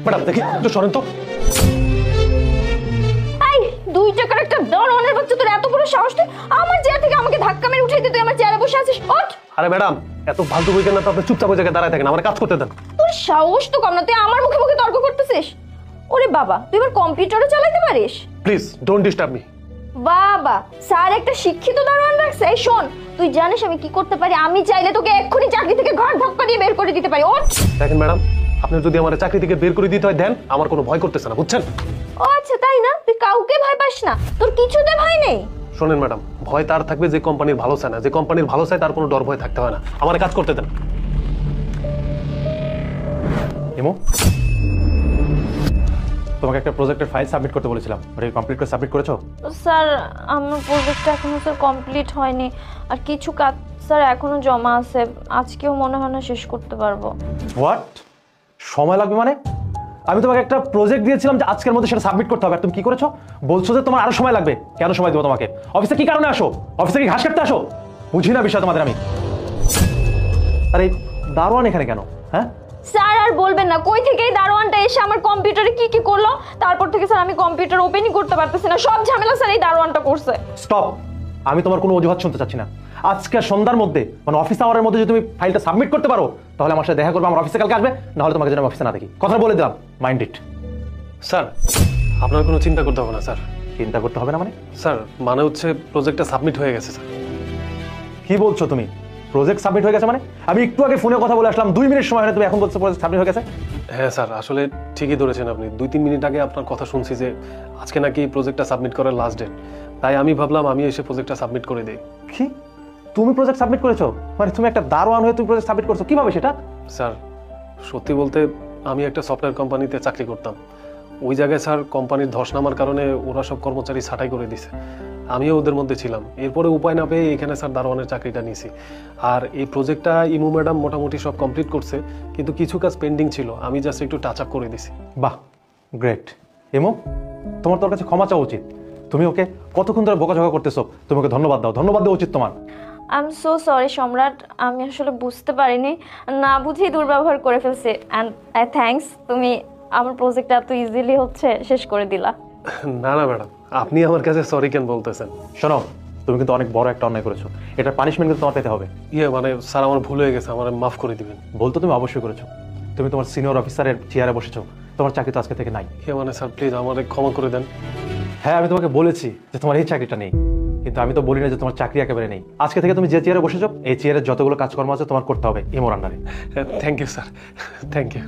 Madam দেখি একটু সরেন তো। এই 2 টাকার একটা দারোয়ানের বাচ্চা, তোর এত বড় সাহস তুই আমার চেয়ার থেকে আমাকে ধাক্কা মেরে উঠিয়ে দিয়ে তুই আমার চেয়ারে বসে আছিস? ওঠ। আরে ম্যাডাম এত ফালতু বইকেন না তো, আপনি চুপচাপ ওই জায়গায় দাঁড়ায় থাকেন, আমার কাজ করতে দেন। তোর সাহস তো কম না, তুই আমার মুখে মুখে তর্ক করতেছিস? ওরে বাবা, তুই এবার কম্পিউটারও চালাতে পারিস? Please don't disturb me. বাবা, স্যার একটা শিক্ষিত দারোয়ান রাখছে। এই শোন, তুই জানিস আমি কি করতে পারি? আমি চাইলে তোকে এক্ষুনি চাকরি থেকে ঘাট ধাক্কা দিয়ে বের করে দিতে পারি। ওঠ। দেখেন ম্যাডাম, আপনি যদি আমার চাকরি থেকে বের করে দিতে হয় দেন, আমার কোনো ভয় করতেছে না, বুঝছেন? ও আচ্ছা, তাই না? তুই কাউকে ভয় পাস না? তোর কিছুতে ভয় নেই? শোনেন ম্যাডাম, ভয় তার থাকবে যে কোম্পানির ভালো চায় না, যে কোম্পানির ভালো চায় তার কোনো ডর ভয় থাকতে হয় না। আমার কাজ করতে দেন। ইমো, তোমাকে একটা প্রজেক্টের ফাইল সাবমিট করতে বলেছিলাম, ওটা কমপ্লিট করে সাবমিট করেছো? স্যার আমার প্রজেক্টটা এখনো স্যার কমপ্লিট হয়নি, আর কিছু কাজ স্যার এখনো জমা আছে, আজকেও মনে হয় না শেষ করতে পারবো। হোয়াট? সময় লাগবে মানে? আমি তোমাকে একটা প্রজেক্ট দিয়েছিলাম যে আজকের মধ্যে সেটা সাবমিট করতে হবে, আর তুমি কি করেছো? বলছো যে তোমার আরো সময় লাগবে। কেন সময় দেবো তোমাকে? অফিসে কি কারণে আসো? অফিসে কি ঘাস কাটতে আসো? বুঝি না বিষয় তোমাদের আমি। আরে দারোয়ান এখানে কেন? হ্যাঁ স্যার আর বলবেন না, কই থেকে এই দারোয়ানটা এসে আমার কম্পিউটারে কি কি করলো, তারপর থেকে স্যার আমি কম্পিউটার ওপেনই করতে পারতেছি না। সব ঝামেলা স্যার এই দারোয়ানটা করছে। স্টপ! আমি তোমার কোনো অজুহাত শুনতে চাচ্ছি না। আজকে সন্ধ্যার মধ্যে মানে অফিস আওয়ারের মধ্যে যদি তুমি ফাইলটা সাবমিট করতে পারো তাহলে আমার সাথে দেখা করবে, আমার অফিসে কালকে আসবে, নাহলে তোমাকে যেন আমি অফিসে না দেখি। কথা বলে দিলাম, মাইন্ড ইট। স্যার আপনার কোনো চিন্তা করতে হবে না স্যার। চিন্তা করতে হবে না মানে? স্যার মানে হচ্ছে প্রজেক্টটা সাবমিট হয়ে গেছে স্যার। কি বলছো তুমি? প্রজেক্ট সাবমিট হয়ে গেছে মানে? আমি একটু আগে ফোনে কথা বলে আসলাম, 2 মিনিট সময় হয়, তুমি এখন বলছো প্রজেক্ট সাবমিট হয়ে গেছে? হ্যাঁ স্যার, আসলে ঠিকই ধরেছেন আপনি। 2-3 মিনিট আগে আপনার কথা শুনছি যে আজকে নাকি প্রজেক্টটা সাবমিট করার লাস্ট ডেট, তাই আমি ভাবলাম আমি এসে প্রজেক্টটা সাবমিট করে দিই। কি? তুমি প্রজেক্ট সাবমিট করেছো? মানে তুমি একটা দারোয়ান হয়ে তুমি প্রজেক্ট সাবমিট করছো, কিভাবে সেটা? স্যার সত্যি বলতে আমি একটা সফটওয়্যার কোম্পানিতে চাকরি করতাম। ওই জায়গায় স্যার কোম্পানির ধস নামার কারণে ওরা সব কর্মচারী ছাঁটাই করে দিছে, আমিও ওদের মধ্যে ছিলাম। এরপরে উপায় না পেয়ে এখানে স্যার দারোয়ানের চাকরিটা নিয়েছি। আর এই প্রজেক্টটা ইমু ম্যাডাম মোটামুটি সব কমপ্লিট করছে, কিন্তু কিছু কাজ পেন্ডিং ছিল, আমি জাস্ট একটু টাচ আপ করে দিছি। বাহ, গ্রেট। এমো, তোমার তোর কাছে ক্ষমা চাওয়া উচিত। তুমি ওকে কতক্ষণ ধরে বকাঝকা করতেছো, তুমি ওকে ধন্যবাদ দাও, ধন্যবাদ দেওয়া উচিত তোমার। আই এম সো সরি সম্রাট, আমি আসলে বুঝতে পারিনি, না বুঝেই দুর্ব্যবহার করে ফেলছি। অ্যান্ড থ্যাঙ্কস, তুমি আমার প্রজেক্টটা এত ইজিলি হচ্ছে শেষ করে দিলা। না না ম্যাডাম, আপনি আমার কাছে সরি কেন বলতেছেন? শোনো, তুমি কিন্তু অনেক বড় একটা অন্যায় করেছো, এটার পানিশমেন্ট কিন্তু তোমার পেতে হবে। মানে স্যার আমার ভুল হয়ে গেছে, আমার মাফ করে দিবেন। বলতো তুমি অবশ্যই করেছো। তুমি তোমার সিনিয়র অফিসারের চেয়ারে বসেছো, তোমার চাকরি তো আজকে থেকে নাই। মানে স্যার প্লিজ আমার ক্ষমা করে দেন। হ্যাঁ, আমি তোমাকে বলেছি যে তোমার এই চাকরিটা নেই, কিন্তু আমি তো বলি না যে তোমার চাকরি একেবারে নেই। আজকে থেকে তুমি যে চেয়ারে বসেছো, এই চেয়ারের যতগুলো কাজকর্ম আছে তোমার করতে হবে ইমোর আন্ডারে। Thank you sir, thank you.